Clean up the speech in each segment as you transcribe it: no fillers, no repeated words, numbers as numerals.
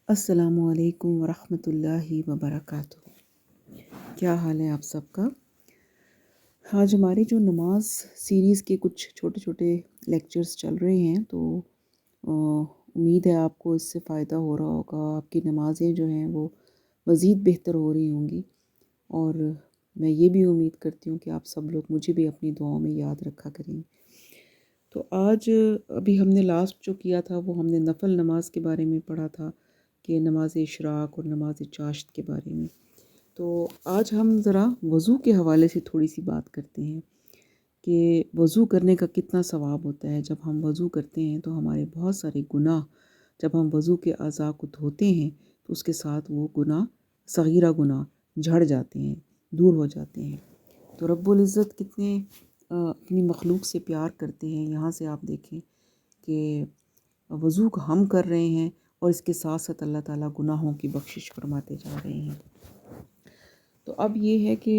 السلام علیکم ورحمۃ اللہ وبرکاتہ۔ کیا حال ہے آپ سب کا؟ آج ہماری جو نماز سیریز کے کچھ چھوٹے چھوٹے لیکچرز چل رہے ہیں، تو امید ہے آپ کو اس سے فائدہ ہو رہا ہوگا، آپ کی نمازیں جو ہیں وہ مزید بہتر ہو رہی ہوں گی، اور میں یہ بھی امید کرتی ہوں کہ آپ سب لوگ مجھے بھی اپنی دعاؤں میں یاد رکھا کریں۔ تو آج ابھی ہم نے لاسٹ جو کیا تھا وہ ہم نے نفل نماز کے بارے میں پڑھا تھا، کہ نماز اشراق اور نماز چاشت کے بارے میں۔ تو آج ہم ذرا وضو کے حوالے سے تھوڑی سی بات کرتے ہیں کہ وضو کرنے کا کتنا ثواب ہوتا ہے۔ جب ہم وضو کرتے ہیں تو ہمارے بہت سارے گناہ، جب ہم وضو کے اعضاء کو دھوتے ہیں تو اس کے ساتھ وہ گناہ، صغیرہ گناہ جھڑ جاتے ہیں، دور ہو جاتے ہیں۔ تو رب العزت کتنے اپنی مخلوق سے پیار کرتے ہیں۔ یہاں سے آپ دیکھیں کہ وضو ہم کر رہے ہیں اور اس کے ساتھ ساتھ اللہ تعالیٰ گناہوں کی بخشش فرماتے جا رہے ہیں۔ تو اب یہ ہے کہ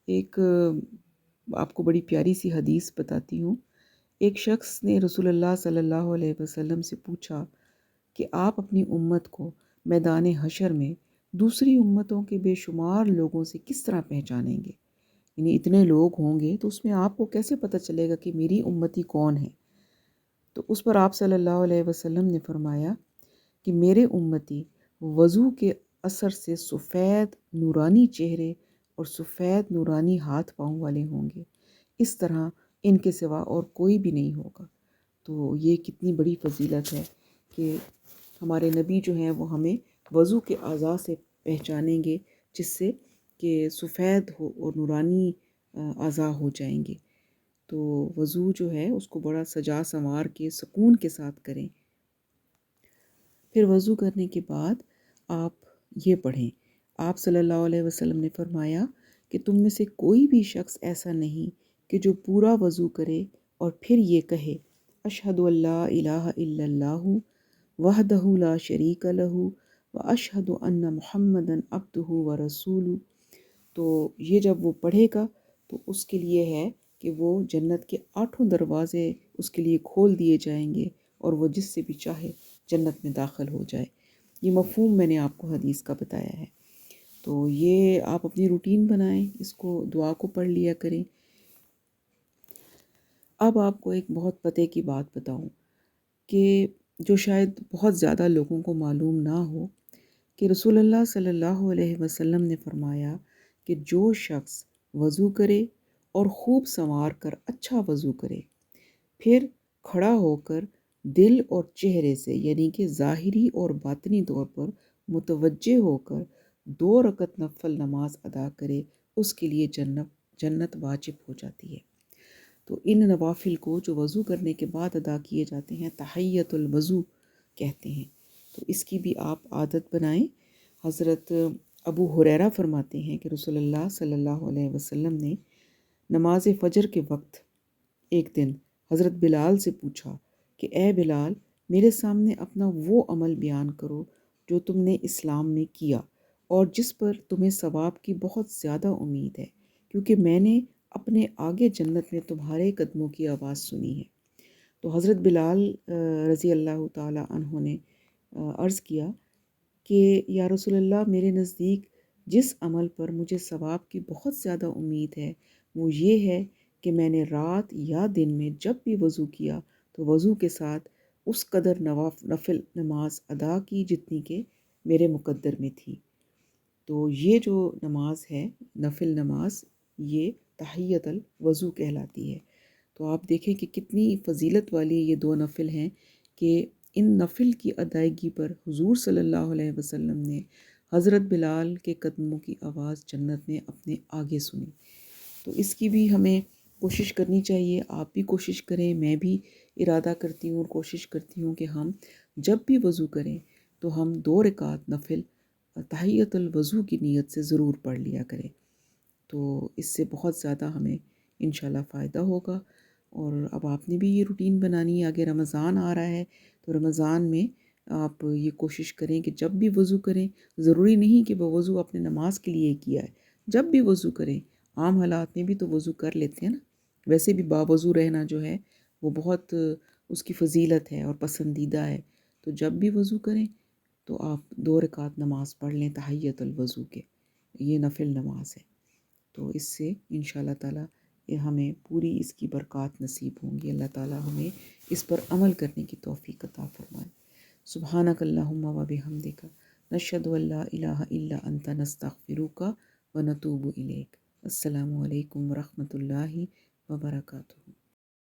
ایک آپ کو بڑی پیاری سی حدیث بتاتی ہوں۔ ایک شخص نے رسول اللہ صلی اللہ علیہ وسلم سے پوچھا کہ آپ اپنی امت کو میدان حشر میں دوسری امتوں کے بے شمار لوگوں سے کس طرح پہچانیں گے؟ یعنی اتنے لوگ ہوں گے تو اس میں آپ کو کیسے پتہ چلے گا کہ میری امتی کون ہے؟ تو اس پر آپ صلی اللہ علیہ وسلم نے فرمایا کہ میرے امتی وضو کے اثر سے سفید نورانی چہرے اور سفید نورانی ہاتھ پاؤں والے ہوں گے، اس طرح ان کے سوا اور کوئی بھی نہیں ہوگا۔ تو یہ کتنی بڑی فضیلت ہے کہ ہمارے نبی جو ہیں وہ ہمیں وضو کے اعضاء سے پہچانیں گے، جس سے کہ سفید ہو اور نورانی اعضاء ہو جائیں گے۔ تو وضو جو ہے اس کو بڑا سجا سنوار کے سکون کے ساتھ کریں۔ پھر وضو کرنے کے بعد آپ یہ پڑھیں، آپ صلی اللہ علیہ وسلم نے فرمایا کہ تم میں سے کوئی بھی شخص ایسا نہیں کہ جو پورا وضو کرے اور پھر یہ کہے اشہد ان لا الہ الا اللہ وحدہ لا شریک لہ واشہد ان محمدا عبدہ ورسولہ۔ تو یہ جب وہ پڑھے گا تو اس کے لیے ہے کہ وہ جنت کے 8 دروازے اس کے لیے کھول دیے جائیں گے اور وہ جس سے بھی چاہے جنت میں داخل ہو جائے۔ یہ مفہوم میں نے آپ کو حدیث کا بتایا ہے۔ تو یہ آپ اپنی روٹین بنائیں، اس کو دعا کو پڑھ لیا کریں۔ اب آپ کو ایک بہت پتے کی بات بتاؤں کہ جو شاید بہت زیادہ لوگوں کو معلوم نہ ہو، کہ رسول اللہ صلی اللہ علیہ وسلم نے فرمایا کہ جو شخص وضو کرے اور خوب سنوار کر اچھا وضو کرے، پھر کھڑا ہو کر دل اور چہرے سے، یعنی کہ ظاہری اور باطنی طور پر متوجہ ہو کر 2 رکعت نفل نماز ادا کرے، اس کے لیے جنت واجب ہو جاتی ہے۔ تو ان نوافل کو جو وضو کرنے کے بعد ادا کیے جاتے ہیں تحیۃ الوضو کہتے ہیں، تو اس کی بھی آپ عادت بنائیں۔ حضرت ابو ہریرہ فرماتے ہیں کہ رسول اللہ صلی اللہ علیہ وسلم نے نماز فجر کے وقت ایک دن حضرت بلال سے پوچھا کہ اے بلال، میرے سامنے اپنا وہ عمل بیان کرو جو تم نے اسلام میں کیا اور جس پر تمہیں ثواب کی بہت زیادہ امید ہے، کیونکہ میں نے اپنے آگے جنت میں تمہارے قدموں کی آواز سنی ہے۔ تو حضرت بلال رضی اللہ تعالی عنہ نے عرض کیا کہ یا رسول اللہ، میرے نزدیک جس عمل پر مجھے ثواب کی بہت زیادہ امید ہے وہ یہ ہے کہ میں نے رات یا دن میں جب بھی وضو کیا تو وضو کے ساتھ اس قدر نفل نماز ادا کی جتنی کہ میرے مقدر میں تھی۔ تو یہ جو نماز ہے نفل نماز، یہ تحیۃ الوضو کہلاتی ہے۔ تو آپ دیکھیں کہ کتنی فضیلت والی یہ 2 نفل ہیں کہ ان نفل کی ادائیگی پر حضور صلی اللہ علیہ وسلم نے حضرت بلال کے قدموں کی آواز جنت میں اپنے آگے سنی۔ تو اس کی بھی ہمیں کوشش کرنی چاہیے، آپ بھی کوشش کریں، میں بھی ارادہ کرتی ہوں اور کوشش کرتی ہوں کہ ہم جب بھی وضو کریں تو ہم 2 رکعت نفل تحیۃ الوضو کی نیت سے ضرور پڑھ لیا کریں۔ تو اس سے بہت زیادہ ہمیں انشاءاللہ فائدہ ہوگا۔ اور اب آپ نے بھی یہ روٹین بنانی ہے، آگے رمضان آ رہا ہے تو رمضان میں آپ یہ کوشش کریں کہ جب بھی وضو کریں، ضروری نہیں کہ وہ وضو اپنے نماز کے لیے کیا ہے، جب بھی وضو کریں، عام حالات میں بھی تو وضو کر لیتے ہیں نا، ویسے بھی باوضو رہنا جو ہے وہ بہت اس کی فضیلت ہے اور پسندیدہ ہے۔ تو جب بھی وضو کریں تو آپ 2 رکعت نماز پڑھ لیں تحیۃ الوضو کے، یہ نفل نماز ہے۔ تو اس سے انشاءاللہ تعالیٰ یہ ہمیں پوری اس کی برکات نصیب ہوں گی۔ اللہ تعالیٰ ہمیں اس پر عمل کرنے کی توفیق عطا فرمائے۔ سبحانک اللہم و بحمدک، نشہد ان لا الہ الا انت، نستغفرک و نتوب الیک۔ السلام علیکم ورحمۃ اللہ وبرکاتہ۔